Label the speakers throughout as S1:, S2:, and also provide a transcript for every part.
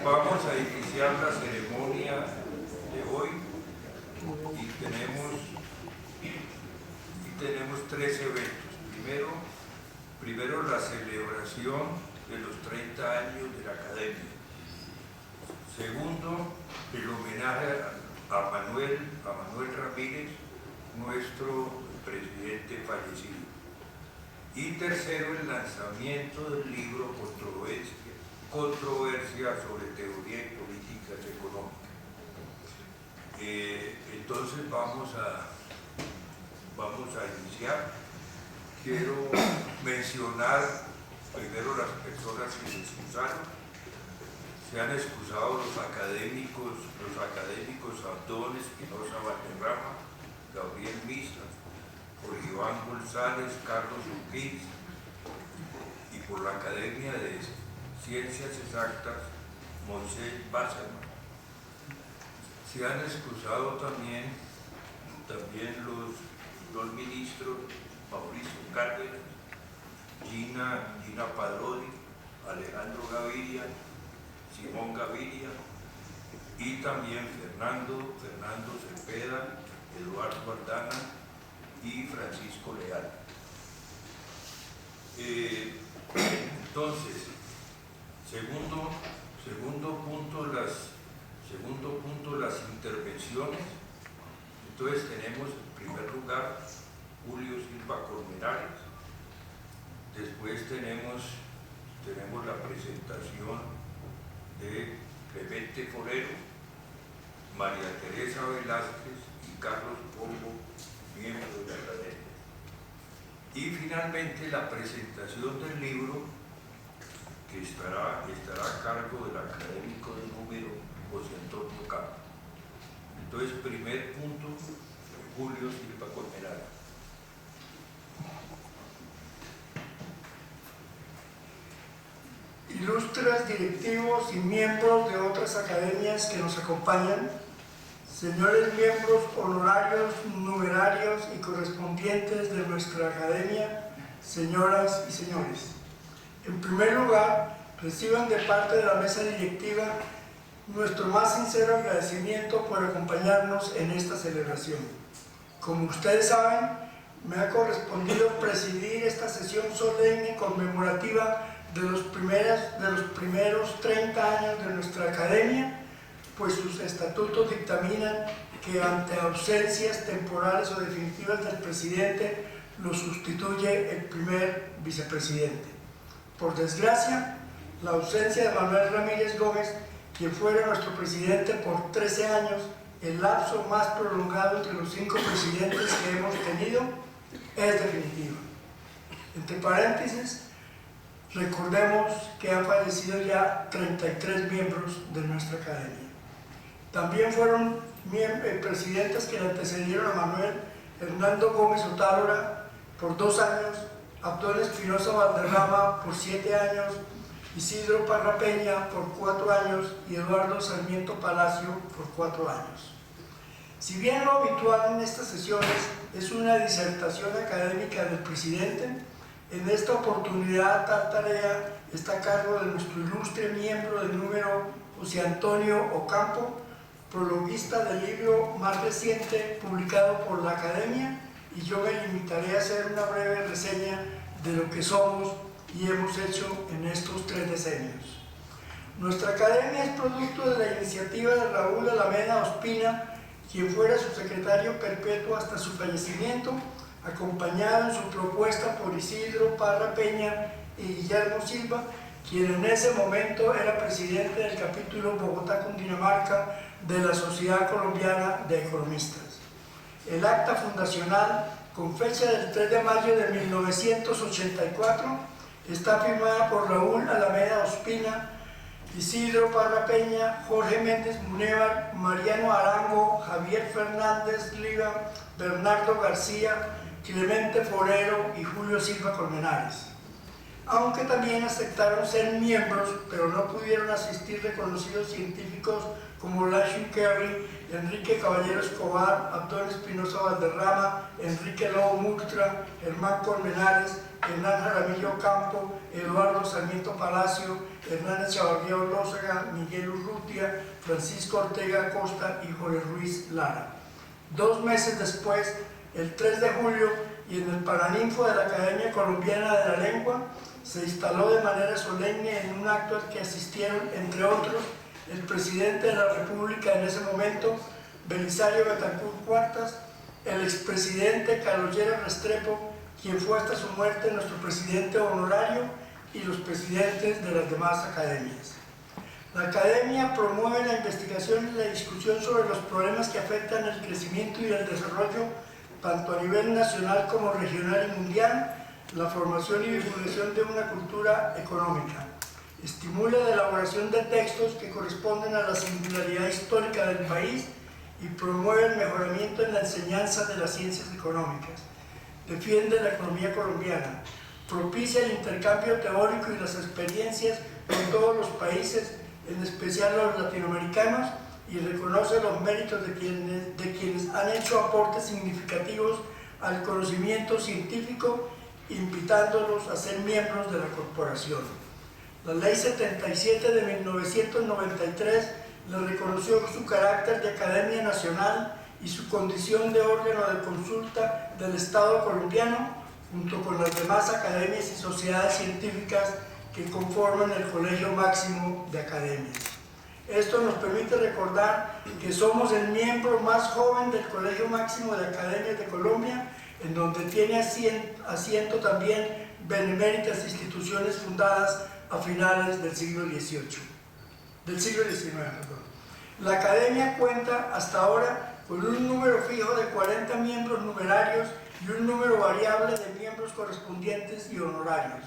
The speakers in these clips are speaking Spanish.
S1: Vamos a iniciar la ceremonia de hoy y tenemos tres eventos. Primero la celebración de los 30 años de la Academia. Segundo, el homenaje a Manuel Ramírez, nuestro presidente fallecido. Y tercero, el lanzamiento del libro Controversia sobre teoría y políticas económicas. Entonces vamos a iniciar. Quiero mencionar primero las personas que se excusaron. Se han excusado los académicos Abdón Espinosa Valderrama, Gabriel Misa, por Iván González, Carlos Urquiz, y por la Academia de Ciencias Exactas, Moisés Basserman. Se han excusado también los dos ministros, Mauricio Cárdenas, Gina Padroni, Alejandro Gaviria, Simón Gaviria, y también Fernando Cepeda, Eduardo Aldana y Francisco Leal. Entonces, segundo punto, las intervenciones. Entonces tenemos en primer lugar Julio Silva Colmenares. Después tenemos la presentación de Clemente Forero, María Teresa Velázquez y Carlos Pombo, miembros de la Academia. Y finalmente la presentación del libro, que estará a cargo del académico de número José Antonio Campo. Entonces, primer punto, Julio Silva Colmenares.
S2: Ilustres directivos y miembros de otras academias que nos acompañan, señores miembros honorarios, numerarios y correspondientes de nuestra academia, señoras y señores. En primer lugar, reciban de parte de la mesa directiva nuestro más sincero agradecimiento por acompañarnos en esta celebración. Como ustedes saben, me ha correspondido presidir esta sesión solemne conmemorativa de los primeros 30 años de nuestra academia, pues sus estatutos dictaminan que ante ausencias temporales o definitivas del presidente lo sustituye el primer vicepresidente. Por desgracia, la ausencia de Manuel Ramírez Gómez, quien fuera nuestro presidente por 13 años, el lapso más prolongado entre los 5 presidentes que hemos tenido, es definitiva. Entre paréntesis, recordemos que han fallecido ya 33 miembros de nuestra academia. También fueron presidentes que le antecedieron a Manuel: Hernando Gómez Otálora por 2 años, Abdón Espinosa Valderrama por 7 años, Isidro Parra Peña por 4 años y Eduardo Sarmiento Palacio por 4 años. Si bien lo habitual en estas sesiones es una disertación académica del presidente, en esta oportunidad tal tarea está a cargo de nuestro ilustre miembro del número José Antonio Ocampo, prologuista del libro más reciente publicado por la Academia, y yo me limitaré a hacer una breve reseña de lo que somos y hemos hecho en estos 3 decenios. Nuestra academia es producto de la iniciativa de Raúl Alameda Ospina, quien fuera su secretario perpetuo hasta su fallecimiento, acompañado en su propuesta por Isidro Parra Peña y Guillermo Silva, quien en ese momento era presidente del capítulo Bogotá-Cundinamarca de la Sociedad Colombiana de Economistas. El acta fundacional, con fecha del 3 de mayo de 1984, está firmada por Raúl Alameda Ospina, Isidro Parra Peña, Jorge Méndez Munévar, Mariano Arango, Javier Fernández Liva, Bernardo García, Clemente Forero y Julio Silva Colmenares. Aunque también aceptaron ser miembros, pero no pudieron asistir reconocidos científicos como Lashley Kerry, Enrique Caballero Escobar, Abdón Espinosa Valderrama, Enrique Lobo Murtra, Germán Colmenares, Hernán Jaramillo Campo, Eduardo Sarmiento Palacio, Hernán Echavarría Olózaga, Miguel Urrutia, Francisco Ortega Acosta y Jorge Ruiz Lara. 2 meses después, el 3 de julio, y en el Paraninfo de la Academia Colombiana de la Lengua, se instaló de manera solemne en un acto al que asistieron, entre otros, el presidente de la República en ese momento, Belisario Betancur Cuartas, el expresidente Carlos Lleras Restrepo, quien fue hasta su muerte nuestro presidente honorario, y los presidentes de las demás academias. La academia promueve la investigación y la discusión sobre los problemas que afectan el crecimiento y el desarrollo, tanto a nivel nacional como regional y mundial, la formación y divulgación de una cultura económica. Estimula la elaboración de textos que corresponden a la singularidad histórica del país y promueve el mejoramiento en la enseñanza de las ciencias económicas. Defiende la economía colombiana, propicia el intercambio teórico y las experiencias con todos los países, en especial los latinoamericanos, y reconoce los méritos de quienes han hecho aportes significativos al conocimiento científico, invitándolos a ser miembros de la corporación. La Ley 77 de 1993 le reconoció su carácter de Academia Nacional y su condición de órgano de consulta del Estado colombiano, junto con las demás academias y sociedades científicas que conforman el Colegio Máximo de Academias. Esto nos permite recordar que somos el miembro más joven del Colegio Máximo de Academias de Colombia, en donde tiene asiento también beneméritas instituciones fundadas a finales del siglo XIX. La Academia cuenta hasta ahora con un número fijo de 40 miembros numerarios y un número variable de miembros correspondientes y honorarios.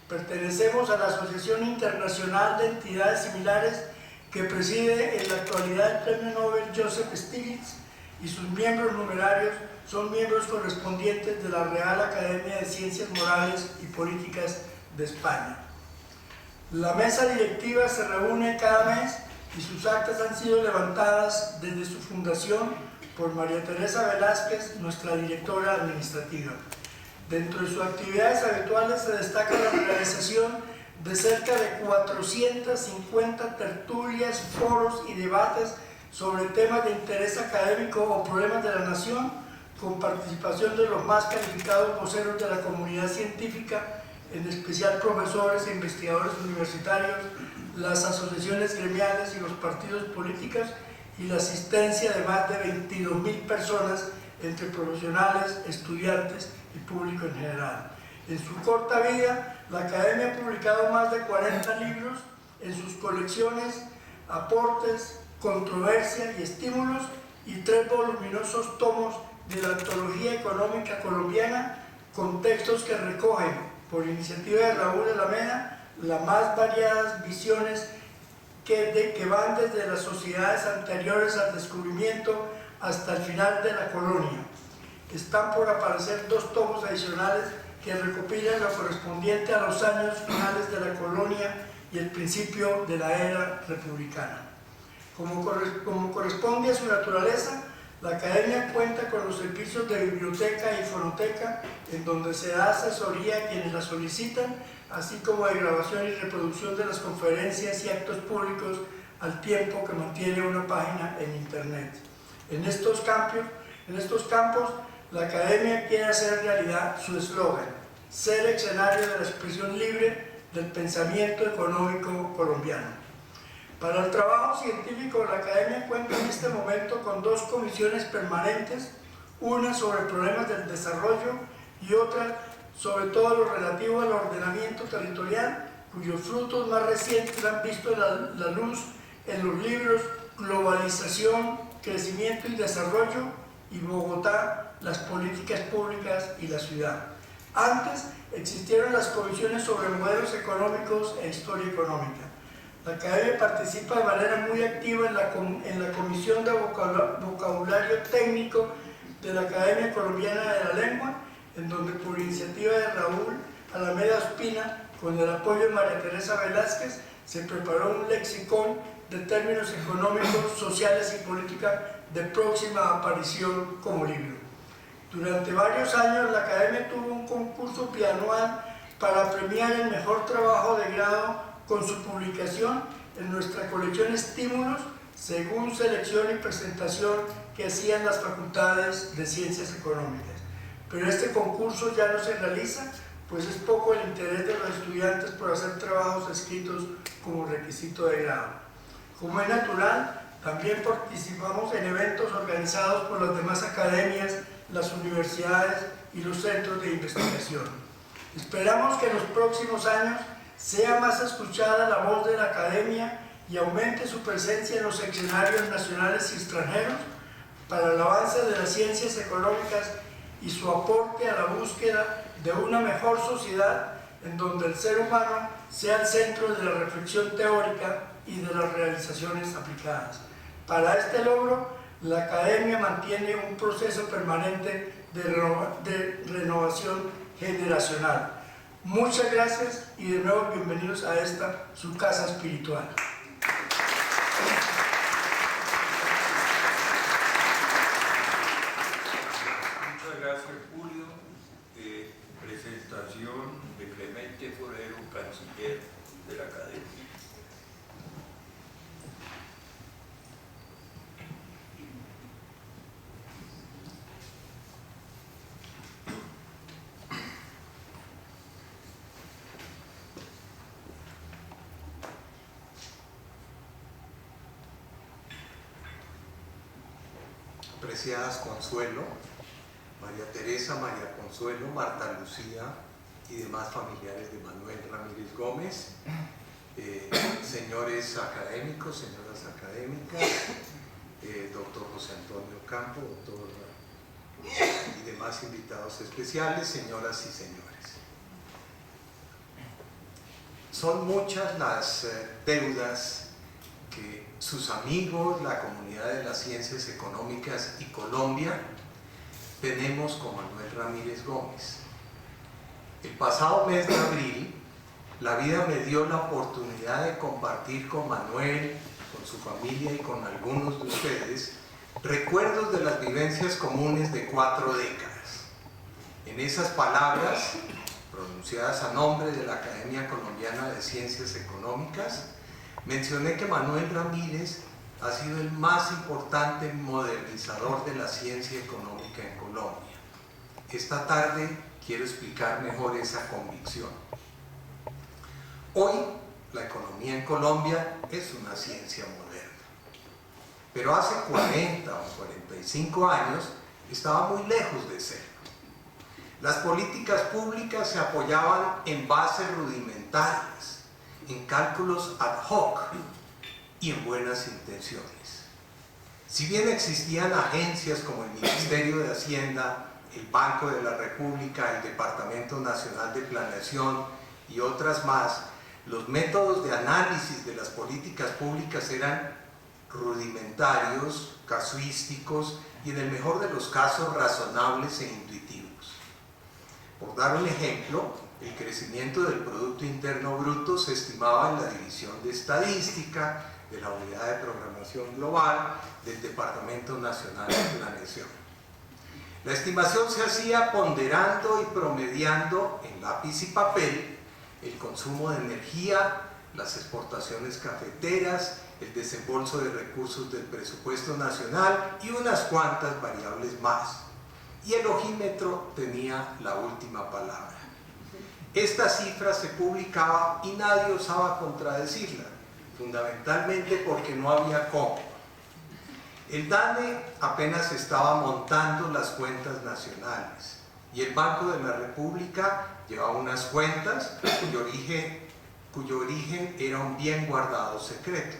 S2: Pertenecemos a la Asociación Internacional de Entidades Similares, que preside en la actualidad el Premio Nobel Joseph Stiglitz, y sus miembros numerarios son miembros correspondientes de la Real Academia de Ciencias Morales y Políticas de España. La mesa directiva se reúne cada mes y sus actas han sido levantadas desde su fundación por María Teresa Velázquez, nuestra directora administrativa. Dentro de sus actividades habituales se destaca la realización de cerca de 450 tertulias, foros y debates sobre temas de interés académico o problemas de la nación, con participación de los más calificados voceros de la comunidad científica, en especial profesores e investigadores universitarios, las asociaciones gremiales y los partidos políticos, y la asistencia de más de 22.000 personas entre profesionales, estudiantes y público en general. En su corta vida, la Academia ha publicado más de 40 libros en sus colecciones, aportes, controversia y estímulos, y 3 voluminosos tomos de la Antología Económica Colombiana, con textos que recogen, por iniciativa de Raúl Alameda, las más variadas visiones que van desde las sociedades anteriores al descubrimiento hasta el final de la colonia. Están por aparecer 2 tomos adicionales que recopilan lo correspondiente a los años finales de la colonia y el principio de la era republicana. Como corresponde a su naturaleza, la Academia cuenta con los servicios de biblioteca y fonoteca, en donde se da asesoría a quienes la solicitan, así como de grabación y reproducción de las conferencias y actos públicos, al tiempo que mantiene una página en Internet. En estos campos, la Academia quiere hacer realidad su eslogan: ser escenario de la expresión libre del pensamiento económico colombiano. Para el trabajo científico, la Academia cuenta en este momento con 2 comisiones permanentes, una sobre problemas del desarrollo y otra sobre todo lo relativo al ordenamiento territorial, cuyos frutos más recientes han visto la luz en los libros Globalización, Crecimiento y Desarrollo y Bogotá, las políticas públicas y la ciudad. Antes existieron las comisiones sobre modelos económicos e historia económica. La Academia participa de manera muy activa en la Comisión de Vocabulario Técnico de la Academia Colombiana de la Lengua, en donde por iniciativa de Raúl Alameda Ospina, con el apoyo de María Teresa Velázquez, se preparó un lexicón de términos económicos, sociales y política de próxima aparición como libro. Durante varios años la Academia tuvo un concurso bianual para premiar el mejor trabajo de grado con su publicación en nuestra colección Estímulos, según selección y presentación que hacían las facultades de Ciencias Económicas. Pero este concurso ya no se realiza, pues es poco el interés de los estudiantes por hacer trabajos escritos como requisito de grado. Como es natural, también participamos en eventos organizados por las demás academias, las universidades y los centros de investigación. Esperamos que en los próximos años sea más escuchada la voz de la academia y aumente su presencia en los escenarios nacionales y extranjeros para el avance de las ciencias económicas y su aporte a la búsqueda de una mejor sociedad en donde el ser humano sea el centro de la reflexión teórica y de las realizaciones aplicadas. Para este logro, la academia mantiene un proceso permanente de renovación generacional. Muchas gracias y de nuevo bienvenidos a esta, su casa espiritual.
S1: Muchas gracias, Julio. Presentación de Clemente Forero, canciller de la academia.
S3: Apreciadas Consuelo, María Teresa, María Consuelo, Marta Lucía y demás familiares de Manuel Ramírez Gómez, señores académicos, señoras académicas, doctor José Antonio Campo, doctor y demás invitados especiales, señoras y señores. Son muchas las deudas que sus amigos, la comunidad de las ciencias económicas y Colombia tenemos con Manuel Ramírez Gómez. El pasado mes de abril, la vida me dio la oportunidad de compartir con Manuel, con su familia y con algunos de ustedes recuerdos de las vivencias comunes de 4 décadas. En esas palabras, pronunciadas a nombre de la Academia Colombiana de Ciencias Económicas, mencioné que Manuel Ramírez ha sido el más importante modernizador de la ciencia económica en Colombia. Esta tarde quiero explicar mejor esa convicción. Hoy, la economía en Colombia es una ciencia moderna, pero hace 40 o 45 años estaba muy lejos de serlo. Las políticas públicas se apoyaban en bases rudimentarias, en cálculos ad hoc y en buenas intenciones. Si bien existían agencias como el Ministerio de Hacienda, el Banco de la República, el Departamento Nacional de Planeación y otras más, los métodos de análisis de las políticas públicas eran rudimentarios, casuísticos y en el mejor de los casos razonables e intuitivos. Por dar un ejemplo, el crecimiento del Producto Interno Bruto se estimaba en la División de Estadística, de la Unidad de Programación Global, del Departamento Nacional de Planeación. La estimación se hacía ponderando y promediando en lápiz y papel el consumo de energía, las exportaciones cafeteras, el desembolso de recursos del presupuesto nacional y unas cuantas variables más. Y el ojímetro tenía la última palabra. Esta cifra se publicaba y nadie osaba contradecirla, fundamentalmente porque no había cómo. El DANE apenas estaba montando las cuentas nacionales y el Banco de la República llevaba unas cuentas cuyo origen era un bien guardado secreto.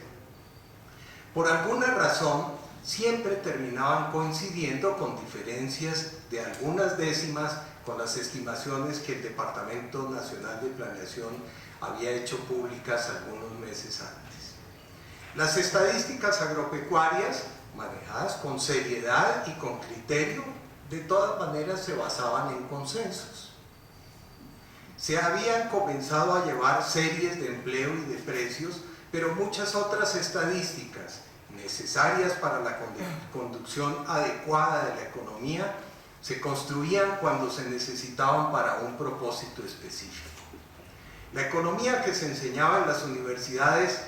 S3: Por alguna razón, siempre terminaban coincidiendo con diferencias de algunas décimas con las estimaciones que el Departamento Nacional de Planeación había hecho públicas algunos meses antes. Las estadísticas agropecuarias, manejadas con seriedad y con criterio, de todas maneras se basaban en consensos. Se habían comenzado a llevar series de empleo y de precios, pero muchas otras estadísticas necesarias para la conducción adecuada de la economía se construían cuando se necesitaban para un propósito específico. La economía que se enseñaba en las universidades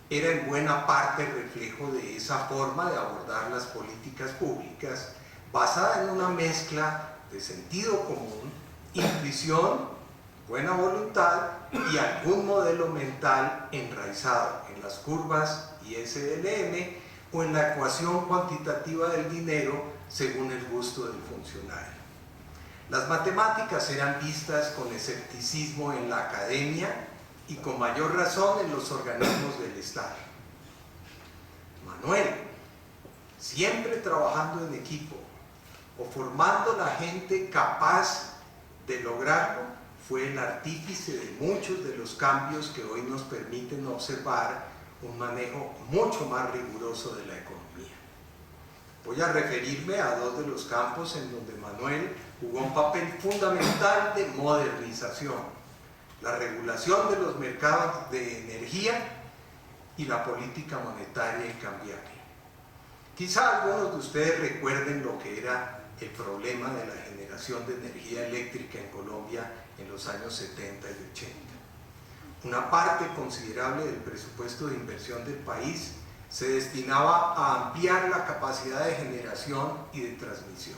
S3: era en buena parte reflejo de esa forma de abordar las políticas públicas, basada en una mezcla de sentido común, intuición, buena voluntad y algún modelo mental enraizado en las curvas ISLM o en la ecuación cuantitativa del dinero según el gusto del funcionario. Las matemáticas eran vistas con escepticismo en la academia y con mayor razón en los organismos del Estado. Manuel, siempre trabajando en equipo o formando la gente capaz de lograrlo, fue el artífice de muchos de los cambios que hoy nos permiten observar un manejo mucho más riguroso de la economía. Voy a referirme a dos de los campos en donde Manuel jugó un papel fundamental de modernización: la regulación de los mercados de energía y la política monetaria y cambiaria. Quizá algunos de ustedes recuerden lo que era el problema de la generación de energía eléctrica en Colombia en los años 70 y 80. Una parte considerable del presupuesto de inversión del país se destinaba a ampliar la capacidad de generación y de transmisión.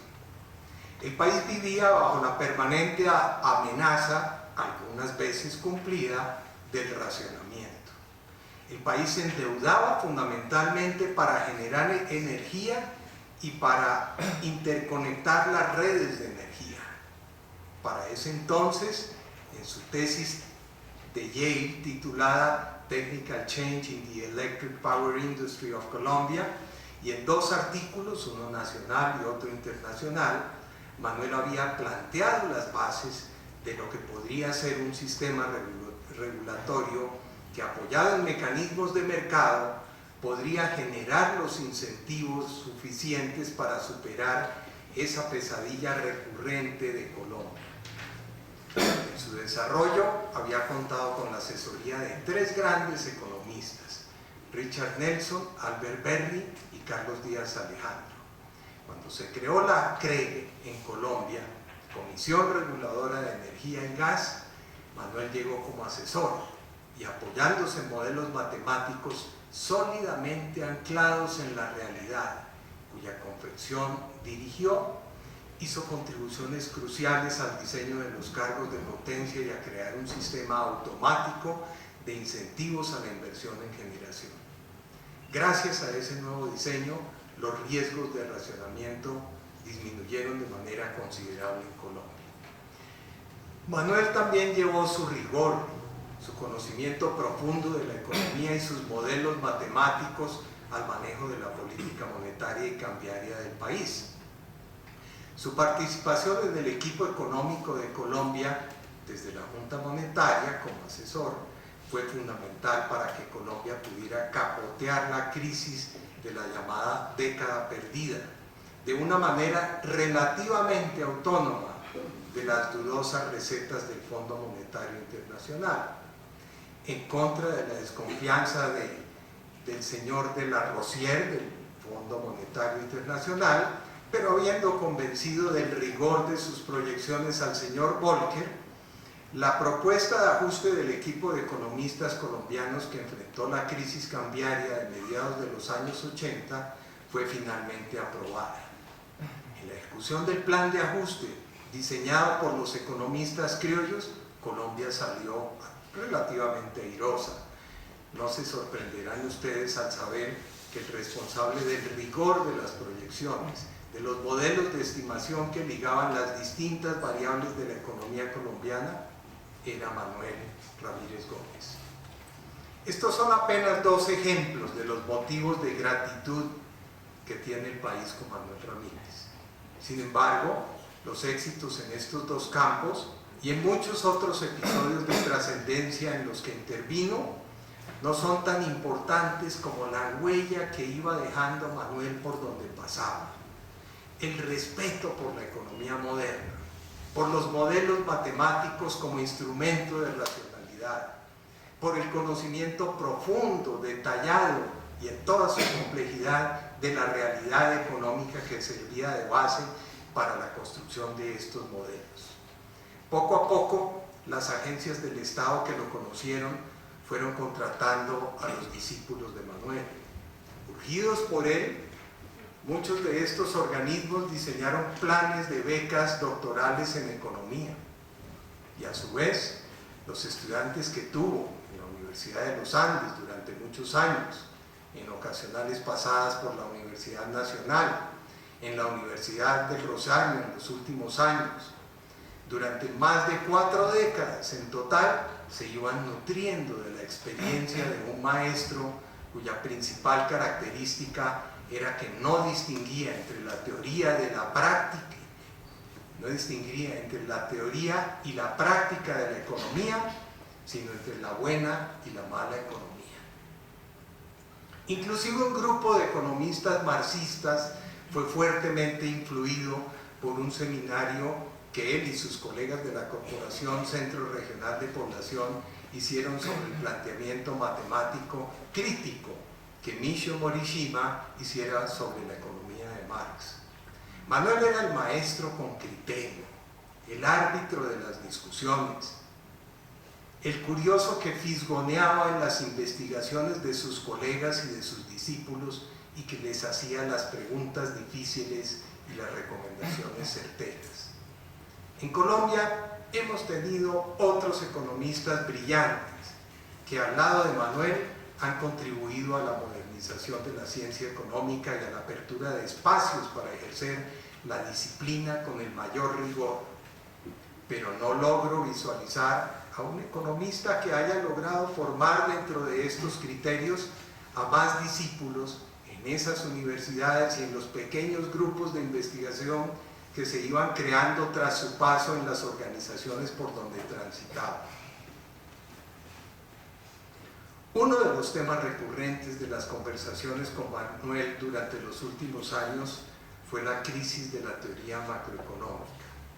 S3: El país vivía bajo la permanente amenaza, algunas veces cumplida, del racionamiento. El país se endeudaba fundamentalmente para generar energía y para interconectar las redes de energía. Para ese entonces, en su tesis de Yale titulada Technical Change in the Electric Power Industry of Colombia, y en dos artículos, uno nacional y otro internacional, Manuel había planteado las bases de lo que podría ser un sistema regulatorio que, apoyado en mecanismos de mercado, podría generar los incentivos suficientes para superar esa pesadilla recurrente de Colombia. En su desarrollo había contado con la asesoría de tres grandes economistas: Richard Nelson, Albert Berry y Carlos Díaz Alejandro. Cuando se creó la CREG en Colombia, Comisión Reguladora de Energía y Gas, Manuel llegó como asesor y, apoyándose en modelos matemáticos sólidamente anclados en la realidad, cuya confección dirigió, hizo contribuciones cruciales al diseño de los cargos de potencia y a crear un sistema automático de incentivos a la inversión en generación. Gracias a ese nuevo diseño, los riesgos de racionamiento disminuyeron de manera considerable en Colombia. Manuel también llevó su rigor, su conocimiento profundo de la economía y sus modelos matemáticos al manejo de la política monetaria y cambiaria del país. Su participación en el equipo económico de Colombia, desde la Junta Monetaria como asesor, fue fundamental para que Colombia pudiera capotear la crisis de la llamada década perdida, de una manera relativamente autónoma de las dudosas recetas del Fondo Monetario Internacional, en contra de la desconfianza del señor de la Rosière, del Fondo Monetario Internacional, pero habiendo convencido del rigor de sus proyecciones al señor Volcker, la propuesta de ajuste del equipo de economistas colombianos que enfrentó la crisis cambiaria de mediados de los años 80 fue finalmente aprobada. En la ejecución del plan de ajuste diseñado por los economistas criollos, Colombia salió relativamente airosa. No se sorprenderán ustedes al saber que el responsable del rigor de las proyecciones, de los modelos de estimación que ligaban las distintas variables de la economía colombiana, era Manuel Ramírez Gómez. Estos son apenas dos ejemplos de los motivos de gratitud que tiene el país con Manuel Ramírez. Sin embargo, los éxitos en estos dos campos y en muchos otros episodios de trascendencia en los que intervino no son tan importantes como la huella que iba dejando Manuel por donde pasaba. El respeto por la economía moderna, por los modelos matemáticos como instrumento de racionalidad, por el conocimiento profundo, detallado y en toda su complejidad de la realidad económica que servía de base para la construcción de estos modelos. Poco a poco, las agencias del Estado que lo conocieron fueron contratando a los discípulos de Manuel. Urgidos por él, muchos de estos organismos diseñaron planes de becas doctorales en economía, y a su vez los estudiantes que tuvo en la Universidad de los Andes durante muchos años, en ocasionales pasadas por la Universidad Nacional, en la Universidad del Rosario en los últimos años, durante más de 4 décadas en total, se iban nutriendo de la experiencia de un maestro cuya principal característica era que no distinguía entre la teoría de la práctica, no distinguía entre la teoría y la práctica de la economía, sino entre la buena y la mala economía. Inclusive un grupo de economistas marxistas fue fuertemente influido por un seminario que él y sus colegas de la Corporación Centro Regional de Población hicieron sobre el planteamiento matemático crítico que Michio Morishima hiciera sobre la economía de Marx. Manuel era el maestro con criterio, el árbitro de las discusiones, el curioso que fisgoneaba en las investigaciones de sus colegas y de sus discípulos y que les hacía las preguntas difíciles y las recomendaciones certeras. En Colombia hemos tenido otros economistas brillantes que al lado de Manuel han contribuido a la modernización de la ciencia económica y a la apertura de espacios para ejercer la disciplina con el mayor rigor, pero no logro visualizar a un economista que haya logrado formar dentro de estos criterios a más discípulos en esas universidades y en los pequeños grupos de investigación que se iban creando tras su paso en las organizaciones por donde transitaba. Uno de los temas recurrentes de las conversaciones con Manuel durante los últimos años fue la crisis de la teoría macroeconómica.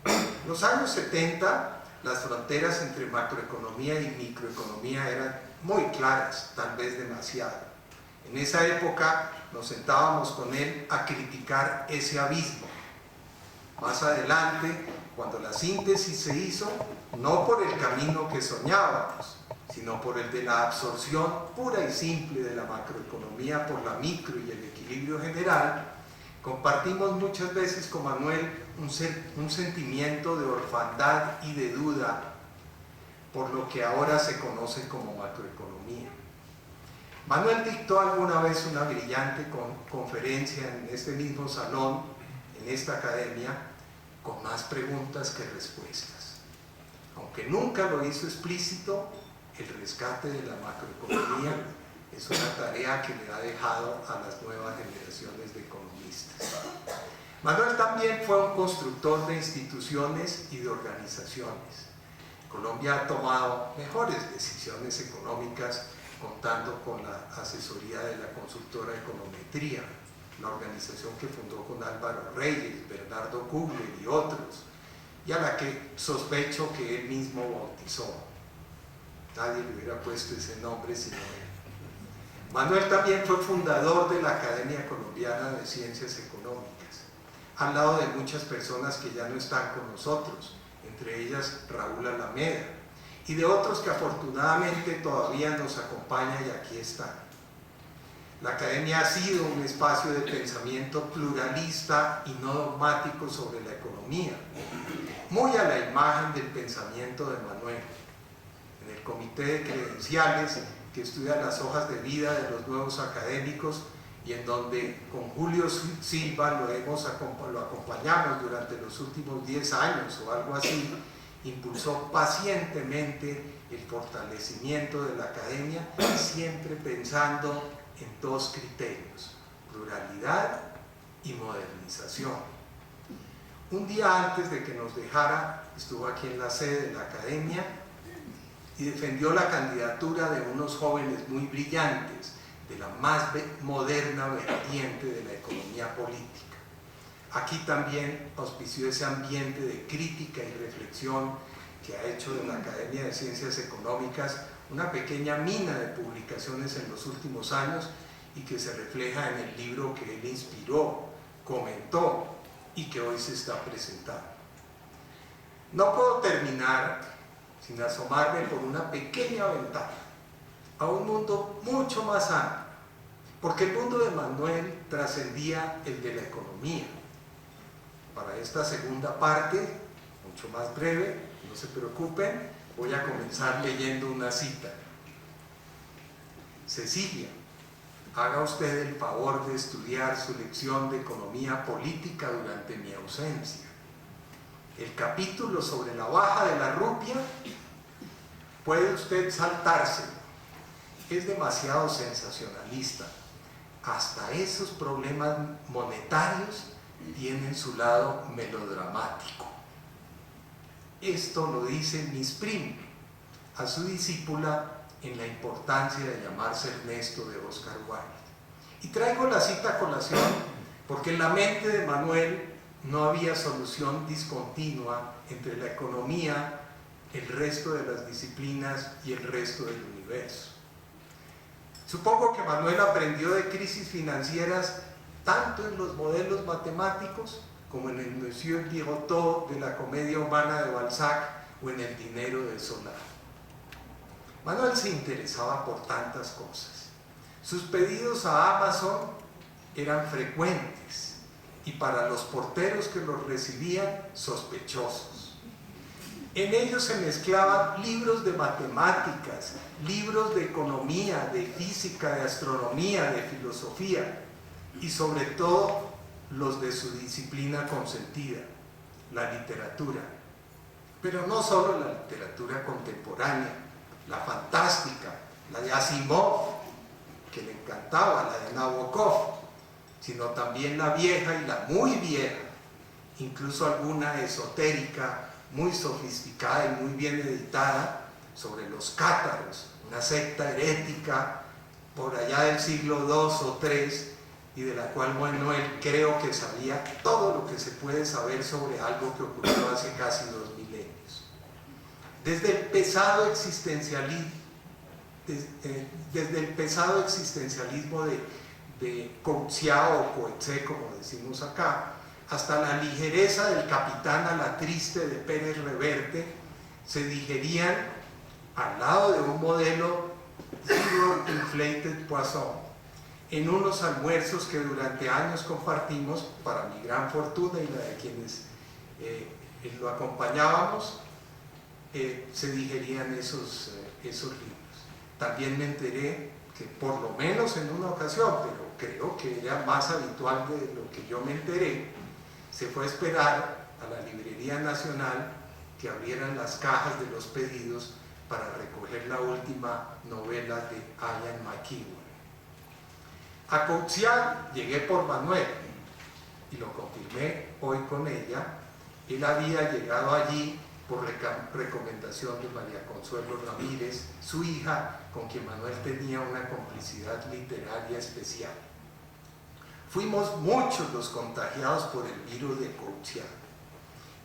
S3: En los años 70, las fronteras entre macroeconomía y microeconomía eran muy claras, tal vez demasiado. En esa época nos sentábamos con él a criticar ese abismo. Más adelante, cuando la síntesis se hizo, no por el camino que soñábamos, sino por el de la absorción pura y simple de la macroeconomía por la micro y el equilibrio general, compartimos muchas veces con Manuel un sentimiento de orfandad y de duda por lo que ahora se conoce como macroeconomía. Manuel dictó alguna vez una brillante conferencia en este mismo salón, en esta academia, con más preguntas que respuestas. Aunque nunca lo hizo explícito, el rescate de la macroeconomía es una tarea que le ha dejado a las nuevas generaciones de economistas. Manuel también fue un constructor de instituciones y de organizaciones. Colombia ha tomado mejores decisiones económicas contando con la asesoría de la consultora Econometría, la organización que fundó con Álvaro Reyes, Bernardo Kugler y otros, y a la que sospecho que él mismo bautizó. Nadie le hubiera puesto ese nombre sino él. Manuel también fue fundador de la Academia Colombiana de Ciencias Económicas, al lado de muchas personas que ya no están con nosotros, entre ellas Raúl Alameda, y de otros que afortunadamente todavía nos acompañan y aquí están. La Academia ha sido un espacio de pensamiento pluralista y no dogmático sobre la economía, muy a la imagen del pensamiento de Manuel. En el Comité de Credenciales, que estudia las hojas de vida de los nuevos académicos y en donde con Julio Silva lo acompañamos durante los últimos 10 años o algo así, impulsó pacientemente el fortalecimiento de la academia, siempre pensando en 2 criterios: pluralidad y modernización. Un día antes de que nos dejara, estuvo aquí en la sede de la academia y defendió la candidatura de unos jóvenes muy brillantes de la más moderna vertiente de la economía política. Aquí también auspició ese ambiente de crítica y reflexión que ha hecho de la Academia de Ciencias Económicas una pequeña mina de publicaciones en los últimos años y que se refleja en el libro que él inspiró, comentó y que hoy se está presentando. No puedo terminar sin asomarme por una pequeña ventana a un mundo mucho más amplio, porque el mundo de Manuel trascendía el de la economía. Para esta segunda parte, mucho más breve, no se preocupen, voy a comenzar leyendo una cita. Cecilia, haga usted el favor de estudiar su lección de economía política durante mi ausencia. El capítulo sobre la baja de la rupia puede usted saltárselo. Es demasiado sensacionalista. Hasta esos problemas monetarios tienen su lado melodramático. Esto lo dice Miss Prim a su discípula en La importancia de llamarse Ernesto de Oscar Wilde. Y traigo la cita a colación porque en la mente de Manuel no había solución discontinua entre la economía, el resto de las disciplinas y el resto del universo. Supongo que Manuel aprendió de crisis financieras tanto en los modelos matemáticos como en el Monsieur Girotot de la comedia humana de Balzac o en el dinero de Zola. Manuel se interesaba por tantas cosas. Sus pedidos a Amazon eran frecuentes y para los porteros que los recibían, sospechosos. En ellos se mezclaban libros de matemáticas, libros de economía, de física, de astronomía, de filosofía y sobre todo los de su disciplina consentida, la literatura. Pero no solo la literatura contemporánea, la fantástica, la de Asimov, que le encantaba, la de Nabokov, sino también la vieja y la muy vieja, incluso alguna esotérica, muy sofisticada y muy bien editada, sobre los cátaros, una secta herética por allá del siglo II o III, y de la cual Manuel creo que sabía todo lo que se puede saber sobre algo que ocurrió hace casi 2 milenios. Desde el pesado existencialismo de Coetzee o Coetzee, como decimos acá, hasta la ligereza del Capitán a la Triste de Pérez Reverte, se digerían al lado de un modelo Zero Inflated Poisson, en unos almuerzos que durante años compartimos, para mi gran fortuna y la de quienes lo acompañábamos, se digerían esos libros. También me enteré que por lo menos en una ocasión, pero creo que era más habitual de lo que yo me enteré, se fue a esperar a la Librería Nacional que abrieran las cajas de los pedidos para recoger la última novela de Ian McEwan. A Coetzee llegué por Manuel y lo confirmé hoy con ella. Él había llegado allí por recomendación de María Consuelo Ramírez, su hija, con quien Manuel tenía una complicidad literaria especial. Fuimos muchos los contagiados por el virus de Coetzee,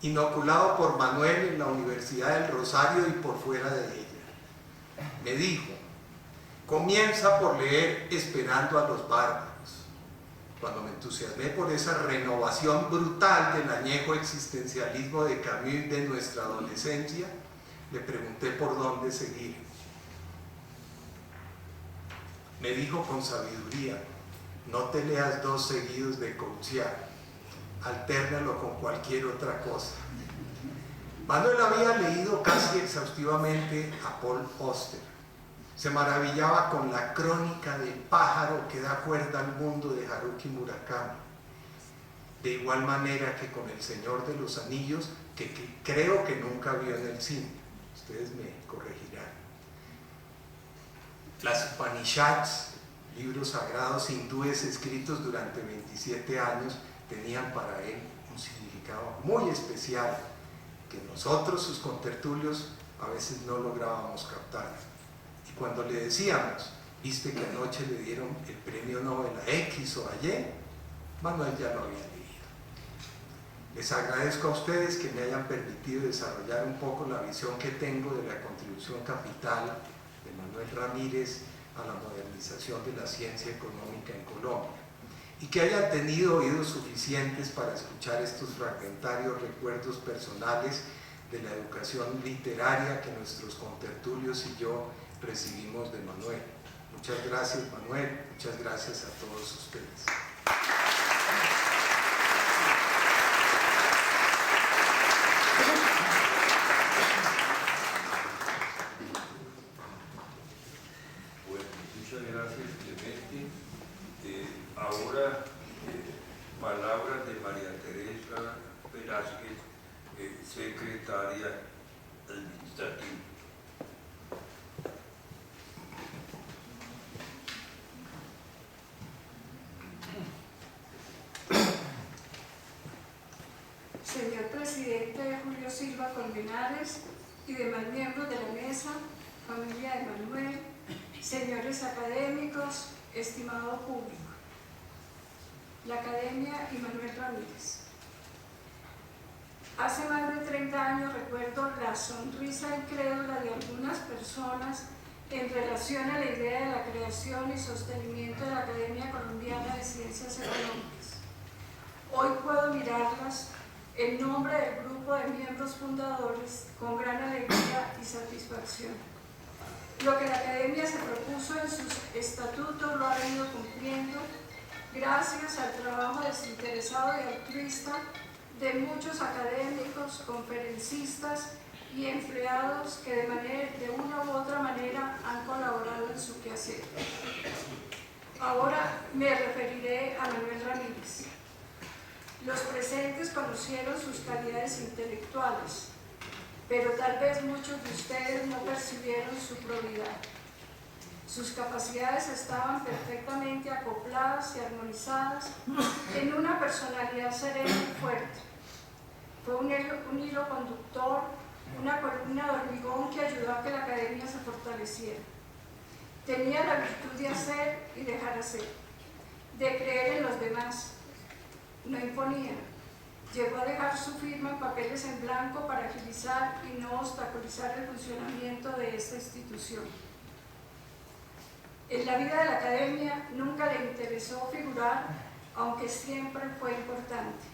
S3: inoculado por Manuel en la Universidad del Rosario y por fuera de ella. Me dijo: comienza por leer Esperando a los bárbaros. Cuando me entusiasmé por esa renovación brutal del añejo existencialismo de Camus de nuestra adolescencia, le pregunté por dónde seguir. Me dijo con sabiduría: no te leas 2 seguidos de Coetzee, altérnalo con cualquier otra cosa. Manuel había leído casi exhaustivamente a Paul Auster. Se maravillaba con la crónica del pájaro que da cuerda al mundo de Haruki Murakami. De igual manera que con El Señor de los Anillos, que creo que nunca vio en el cine. Ustedes me corregirán. Las Upanishads, libros sagrados hindúes escritos durante 27 años, tenían para él un significado muy especial que nosotros, sus contertulios, a veces no lográbamos captar. Y cuando le decíamos: viste que anoche le dieron el premio Nobel a X o a Y, Manuel ya lo había leído. Les agradezco a ustedes que me hayan permitido desarrollar un poco la visión que tengo de la contribución capital de Manuel Ramírez a la modernización de la ciencia económica en Colombia, y que hayan tenido oídos suficientes para escuchar estos fragmentarios recuerdos personales de la educación literaria que nuestros contertulios y yo recibimos de Manuel. Muchas gracias, Manuel, muchas gracias a todos ustedes.
S1: Bueno, muchas gracias, Clemente. Ahora, palabras de María Teresa Velázquez, secretaria administrativa.
S4: Señor presidente Julio Silva Colmenares y demás miembros de la mesa, familia de Manuel, señores académicos, estimado público. La Academia y Manuel Ramírez. Hace más de 30 años recuerdo la sonrisa incrédula de algunas personas en relación a la idea de la creación y sostenimiento de la Academia Colombiana de Ciencias Económicas. Hoy puedo mirarlas en nombre del grupo de miembros fundadores con gran alegría y satisfacción. Lo que la Academia se propuso en sus estatutos lo ha venido cumpliendo gracias al trabajo desinteresado y altruista de muchos académicos, conferencistas y empleados que de una u otra manera han colaborado en su quehacer. Ahora me referiré a Manuel Ramírez. Los presentes conocieron sus calidades intelectuales, pero tal vez muchos de ustedes no percibieron su probidad. Sus capacidades estaban perfectamente acopladas y armonizadas en una personalidad serena y fuerte. Fue un hilo conductor, una columna de hormigón que ayudó a que la Academia se fortaleciera. Tenía la virtud de hacer y dejar hacer, de creer en los demás. No imponía. Llegó a dejar su firma en papeles en blanco para agilizar y no obstaculizar el funcionamiento de esta institución. En la vida de la Academia nunca le interesó figurar, aunque siempre fue importante.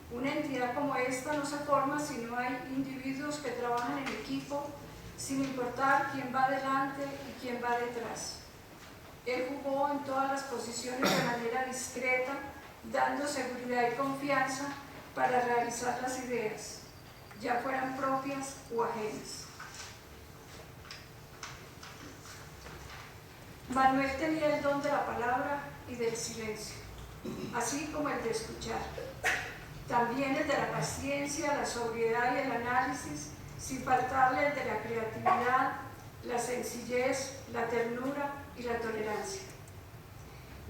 S4: Una entidad como esta no se forma si no hay individuos que trabajan en equipo, sin importar quién va adelante y quién va detrás. Él jugó en todas las posiciones de manera discreta, dando seguridad y confianza para realizar las ideas, ya fueran propias o ajenas. Manuel tenía el don de la palabra y del silencio, así como el de escuchar. También el de la paciencia, la sobriedad y el análisis, sin faltarle el de la creatividad, la sencillez, la ternura y la tolerancia.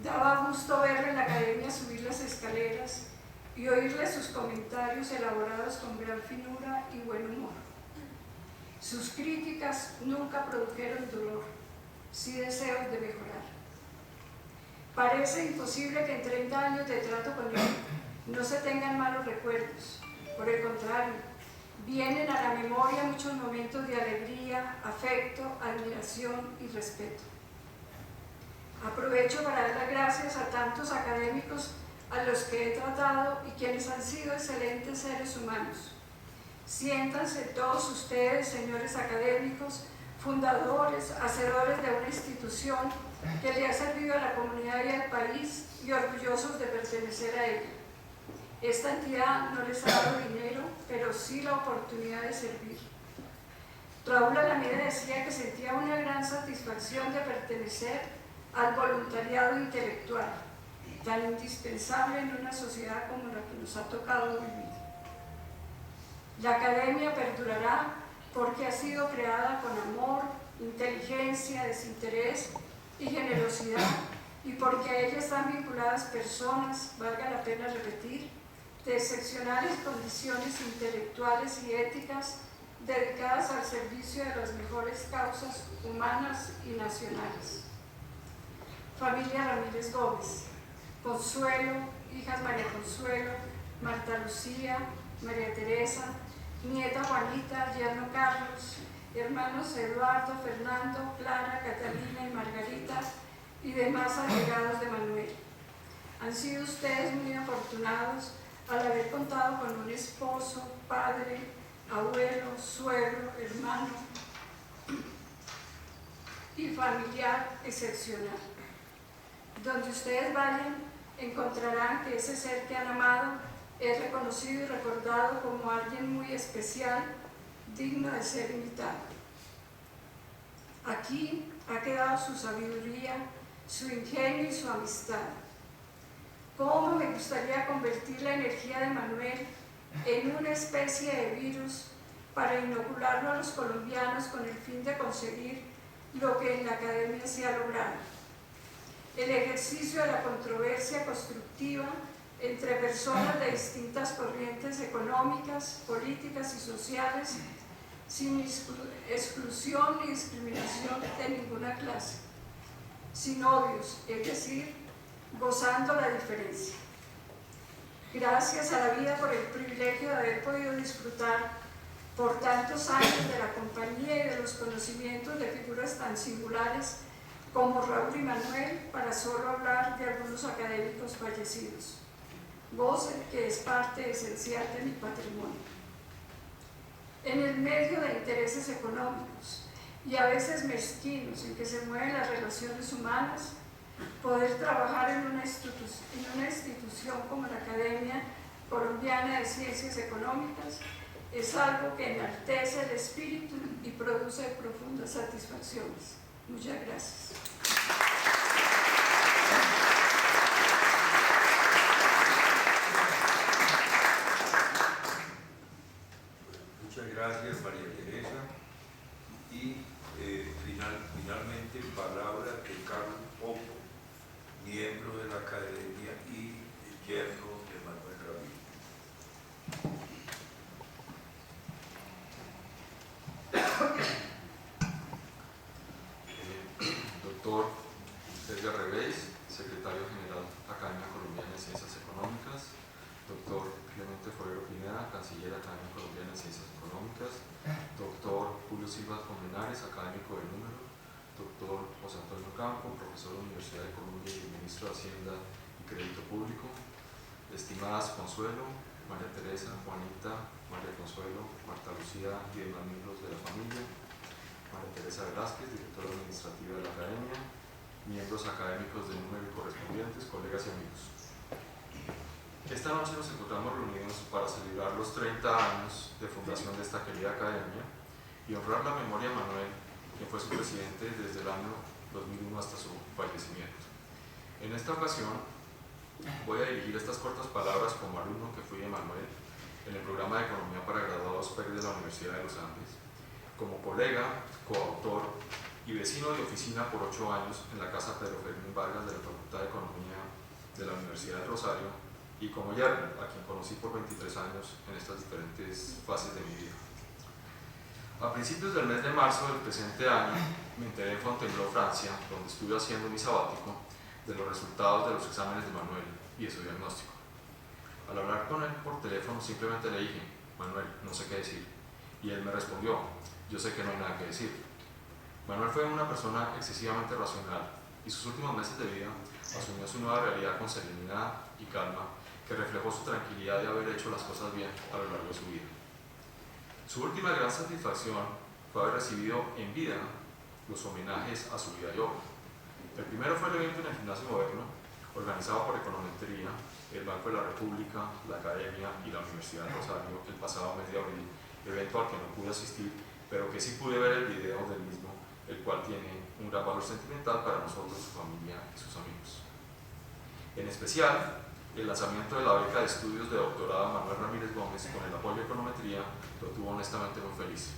S4: Daba gusto verlo en la Academia subir las escaleras y oírle sus comentarios elaborados con gran finura y buen humor. Sus críticas nunca produjeron dolor, sí deseos de mejorar. Parece imposible que en 30 años de trato con él no se tengan malos recuerdos. Por el contrario, vienen a la memoria muchos momentos de alegría, afecto, admiración y respeto. Aprovecho para dar las gracias a tantos académicos a los que he tratado y quienes han sido excelentes seres humanos. Siéntanse todos ustedes, señores académicos, fundadores, hacedores de una institución que le ha servido a la comunidad y al país y orgullosos de pertenecer a ella. Esta entidad no les ha dado dinero, pero sí la oportunidad de servir. Raúl Alameda decía que sentía una gran satisfacción de pertenecer al voluntariado intelectual, tan indispensable en una sociedad como la que nos ha tocado vivir. La Academia perdurará porque ha sido creada con amor, inteligencia, desinterés y generosidad, y porque a ella están vinculadas personas, valga la pena repetir, de excepcionales condiciones intelectuales y éticas dedicadas al servicio de las mejores causas humanas y nacionales. Familia Ramírez Gómez, Consuelo, hijas María Consuelo, Marta Lucía, María Teresa, nieta Juanita, yerno Carlos, hermanos Eduardo, Fernando, Clara, Catalina y Margarita y demás allegados de Manuel. Han sido ustedes muy afortunados al haber contado con un esposo, padre, abuelo, suegro, hermano y familiar excepcional. Donde ustedes vayan, encontrarán que ese ser que han amado es reconocido y recordado como alguien muy especial, digno de ser imitado. Aquí ha quedado su sabiduría, su ingenio y su amistad. ¿Cómo me gustaría convertir la energía de Manuel en una especie de virus para inocularlo a los colombianos con el fin de conseguir lo que en la academia se ha logrado? El ejercicio de la controversia constructiva entre personas de distintas corrientes económicas, políticas y sociales, sin exclusión ni discriminación de ninguna clase, sin odios, es decir, gozando la diferencia. Gracias a la vida por el privilegio de haber podido disfrutar por tantos años de la compañía y de los conocimientos de figuras tan singulares como Raúl y Manuel, para solo hablar de algunos académicos fallecidos. Goce que es parte esencial de mi patrimonio. En el medio de intereses económicos y a veces mezquinos en que se mueven las relaciones humanas, poder trabajar en una institución como la Academia Colombiana de Ciencias Económicas es algo que enaltece el espíritu y produce profundas satisfacciones. Muchas gracias.
S1: Muchas gracias, María Teresa. Y finalmente, palabra de Carlos Popo, miembro de la Academia y yerno de Manuel Ramírez.
S5: Doctor Edgar Revés, secretario general Academia Colombiana de Ciencias Económicas. Doctor Clemente Forero Pineda, canciller Academia Colombiana de Ciencias Económicas. Doctor Julio Silva Colmenares, académico de número. Doctor José Antonio Campo, profesor de la Universidad de Colombia y ministro de Hacienda y Crédito Público. Estimadas Consuelo, María Teresa, Juanita, María Consuelo, Marta Lucía y demás miembros de la familia. María Teresa Velázquez, directora administrativa de la Academia. Miembros académicos de número y correspondientes, colegas y amigos. Esta noche nos encontramos reunidos para celebrar los 30 años de fundación de esta querida academia y honrar la memoria de Manuel, quien fue su presidente desde el año 2001 hasta su fallecimiento. En esta ocasión voy a dirigir estas cortas palabras como alumno que fui de Manuel en el programa de Economía para Graduados PEC de la Universidad de los Andes, como colega, coautor y vecino de oficina por 8 años en la Casa Pedro Fermín Vargas de la Facultad de Economía de la Universidad de Rosario, y como yerno, a quien conocí por 23 años en estas diferentes fases de mi vida. A principios del mes de marzo del presente año, me enteré en Fontainebleau, Francia, donde estuve haciendo mi sabático, de los resultados de los exámenes de Manuel y de su diagnóstico. Al hablar con él por teléfono, simplemente le dije: Manuel, no sé qué decir. Y él me respondió: yo sé que no hay nada que decir. Manuel fue una persona excesivamente racional y sus últimos meses de vida asumió su nueva realidad con serenidad y calma, que reflejó su tranquilidad de haber hecho las cosas bien a lo largo de su vida. Su última gran satisfacción fue haber recibido en vida los homenajes a su vida y obra. El primero fue el evento en el Gimnasio Moderno, organizado por Econometría, el Banco de la República, la Academia y la Universidad de Rosario el pasado mes de abril, evento al que no pude asistir, pero que sí pude ver el video del mismo, el cual tiene un gran valor sentimental para nosotros, su familia y sus amigos. En especial, el lanzamiento de la beca de estudios de doctorado Manuel Ramírez Gómez con el apoyo de Econometría lo tuvo honestamente muy feliz.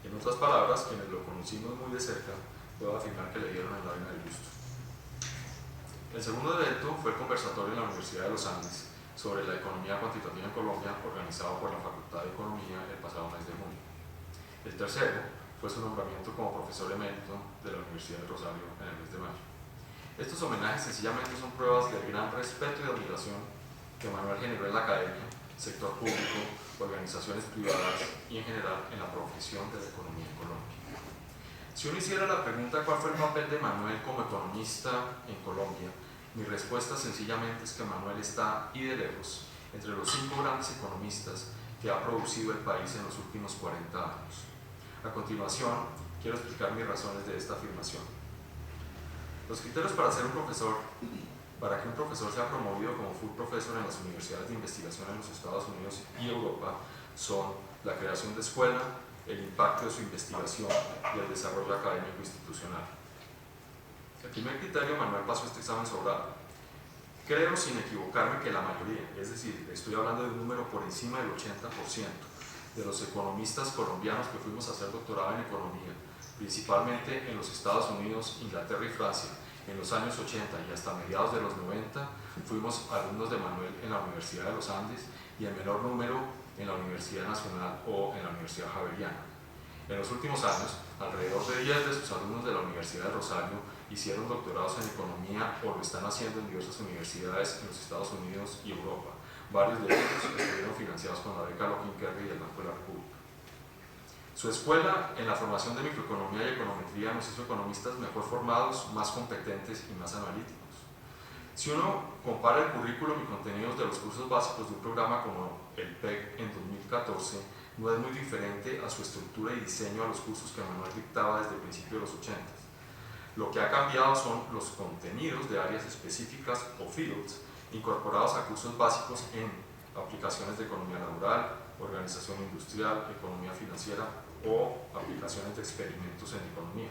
S5: En otras palabras, quienes lo conocimos muy de cerca, puedo afirmar que le dieron en la vena del gusto. El segundo evento fue el conversatorio en la Universidad de los Andes sobre la economía cuantitativa en Colombia, organizado por la Facultad de Economía el pasado mes de junio. El tercero fue su nombramiento como profesor emérito de la Universidad de Rosario en el mes de mayo. Estos homenajes sencillamente son pruebas del gran respeto y admiración que Manuel generó en la academia, sector público, organizaciones privadas y en general en la profesión de la economía en Colombia. Si uno hiciera la pregunta ¿cuál fue el papel de Manuel como economista en Colombia?, mi respuesta sencillamente es que Manuel está, y de lejos, entre los 5 grandes economistas que ha producido el país en los últimos 40 años. A continuación, quiero explicar mis razones de esta afirmación. Los criterios para que un profesor sea promovido como full professor en las universidades de investigación en los Estados Unidos y Europa son la creación de escuela, el impacto de su investigación y el desarrollo académico institucional. El primer criterio, Manuel pasó este examen sobrado. Creo, sin equivocarme, que la mayoría, es decir, estoy hablando de un número por encima del 80% de los economistas colombianos que fuimos a hacer doctorado en economía, principalmente en los Estados Unidos, Inglaterra y Francia, en los años 80 y hasta mediados de los 90, fuimos alumnos de Manuel en la Universidad de los Andes y en menor número en la Universidad Nacional o en la Universidad Javeriana. En los últimos años, alrededor de 10 de sus alumnos de la Universidad de Rosario hicieron doctorados en economía o lo están haciendo en diversas universidades en los Estados Unidos y Europa. Varios de ellos estuvieron financiados con la beca Lockheed Kerry del Banco de la República. Su escuela en la formación de microeconomía y econometría nos hizo economistas mejor formados, más competentes y más analíticos. Si uno compara el currículum y contenidos de los cursos básicos de un programa como el PEC en 2014, no es muy diferente a su estructura y diseño a los cursos que Manuel dictaba desde el principio de los 80. Lo que ha cambiado son los contenidos de áreas específicas o fields incorporados a cursos básicos en aplicaciones de economía laboral, organización industrial, economía financiera o aplicaciones de experimentos en economía.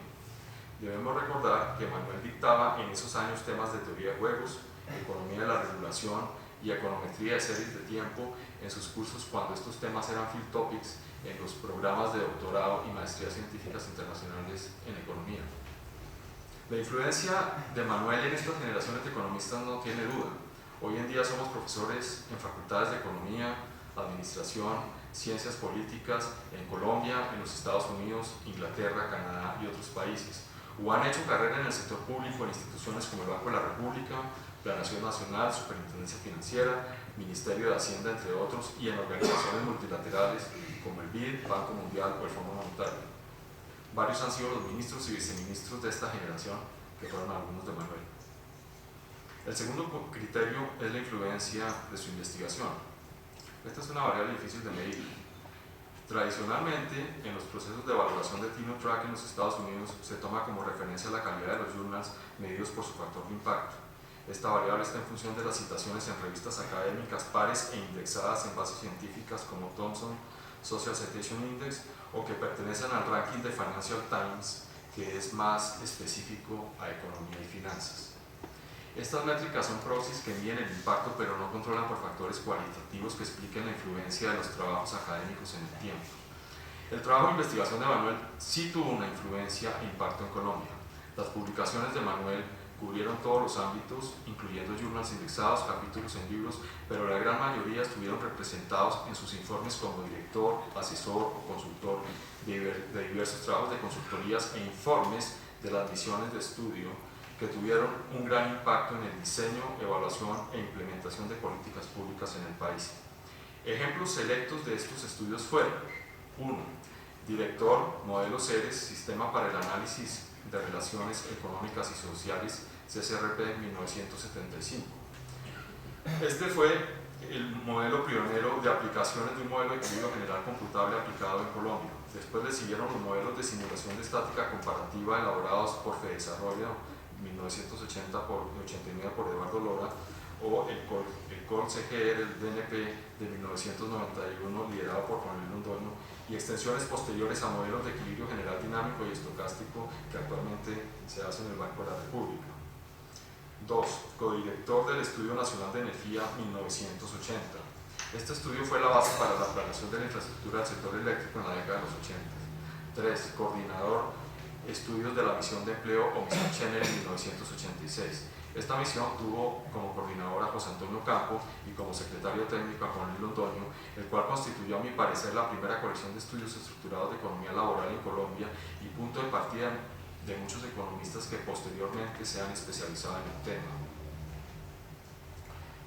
S5: Debemos recordar que Manuel dictaba en esos años temas de teoría de juegos, economía de la regulación y econometría de series de tiempo en sus cursos cuando estos temas eran field topics en los programas de doctorado y maestrías científicas internacionales en economía. La influencia de Manuel en estas generaciones de economistas no tiene duda. Hoy en día somos profesores en facultades de economía, administración, ciencias políticas en Colombia, en los Estados Unidos, Inglaterra, Canadá y otros países, o han hecho carrera en el sector público en instituciones como el Banco de la República, Planación Nacional, Superintendencia Financiera, Ministerio de Hacienda, entre otros, y en organizaciones multilaterales como el BID, Banco Mundial o el Fondo Monetario. Varios han sido los ministros y viceministros de esta generación, que fueron algunos de Manuel. El segundo criterio es la influencia de su investigación. Esta es una variable difícil de medir. Tradicionalmente, en los procesos de evaluación de tenure track en los Estados Unidos, se toma como referencia la calidad de los journals medidos por su factor de impacto. Esta variable está en función de las citaciones en revistas académicas pares e indexadas en bases científicas como Thomson Social Citation Index o que pertenecen al ranking de Financial Times, que es más específico a economía y finanzas. Estas métricas son proxies que miden el impacto pero no controlan por factores cualitativos que expliquen la influencia de los trabajos académicos en el tiempo. El trabajo de investigación de Manuel sí tuvo una influencia e impacto en Colombia. Las publicaciones de Manuel cubrieron todos los ámbitos, incluyendo journals indexados, capítulos en libros, pero la gran mayoría estuvieron representados en sus informes como director, asesor o consultor de diversos trabajos de consultorías e informes de las misiones de estudio que tuvieron un gran impacto en el diseño, evaluación e implementación de políticas públicas en el país. Ejemplos selectos de estos estudios fueron: 1. Director, Modelo CERES, Sistema para el Análisis de Relaciones Económicas y Sociales, CCRP, 1975. Este fue el modelo pionero de aplicaciones de un modelo de equilibrio general computable aplicado en Colombia. Después le siguieron los modelos de simulación de estática comparativa elaborados por Fedesarrollo 1980 por 89 por Eduardo Lora, o el COL-CGR, el DNP de 1991 liderado por Juan Luis Londoño, y extensiones posteriores a modelos de equilibrio general dinámico y estocástico que actualmente se hacen en el Banco de la República. 2. Codirector del Estudio Nacional de Energía 1980. Este estudio fue la base para la planeación de la infraestructura del sector eléctrico en la década de los 80. 3. Coordinador Estudios de la Misión de Empleo o Misión Cheney en 1986. Esta misión tuvo como coordinador a José Antonio Campo y como secretario técnico a Juan Luis Londoño, el cual constituyó a mi parecer la primera colección de estudios estructurados de economía laboral en Colombia y punto de partida de muchos economistas que posteriormente se han especializado en el tema.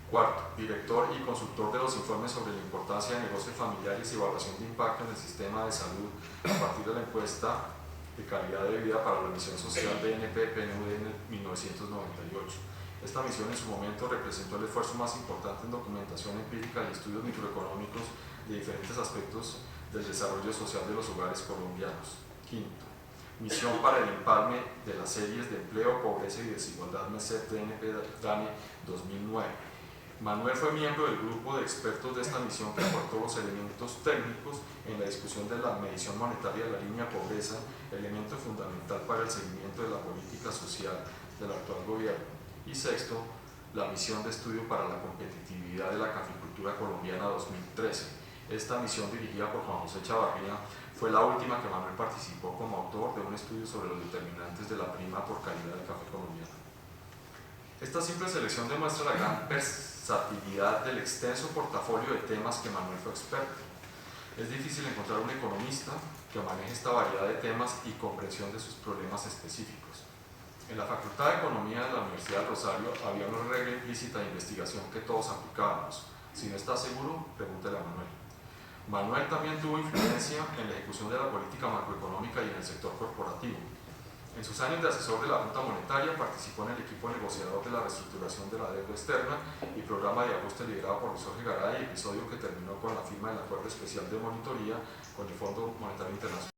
S5: 4. Director y consultor de los informes sobre la importancia de negocios familiares y evaluación de impacto en el sistema de salud a partir de la encuesta de calidad de vida para la misión social DNP-PNUD en 1998. Esta misión en su momento representó el esfuerzo más importante en documentación empírica y estudios microeconómicos de diferentes aspectos del desarrollo social de los hogares colombianos. Quinto, misión para el empalme de las series de empleo, pobreza y desigualdad MESEP DANE 2009. Manuel fue miembro del grupo de expertos de esta misión que aportó los elementos técnicos en la discusión de la medición monetaria de la línea pobreza, elemento fundamental para el seguimiento de la política social del actual gobierno. Y sexto, la misión de estudio para la competitividad de la caficultura colombiana 2013. Esta misión, dirigida por Juan José Chavarría, fue la última que Manuel participó como autor de un estudio sobre los determinantes de la prima por calidad del café colombiano. Esta simple selección demuestra la gran versatilidad del extenso portafolio de temas que Manuel fue experto. Es difícil encontrar un economista que maneje esta variedad de temas y comprensión de sus problemas específicos. En la Facultad de Economía de la Universidad de Rosario había una regla implícita de investigación que todos aplicábamos. Si no está seguro, pregúntele a Manuel. Manuel también tuvo influencia en la ejecución de la política macroeconómica y en el sector corporativo. En sus años de asesor de la Junta Monetaria participó en el equipo negociador de la reestructuración de la deuda externa y programa de ajuste liderado por Luis Jorge Garay, episodio que terminó con la firma del Acuerdo Especial de Monitoría con el Fondo Monetario Internacional.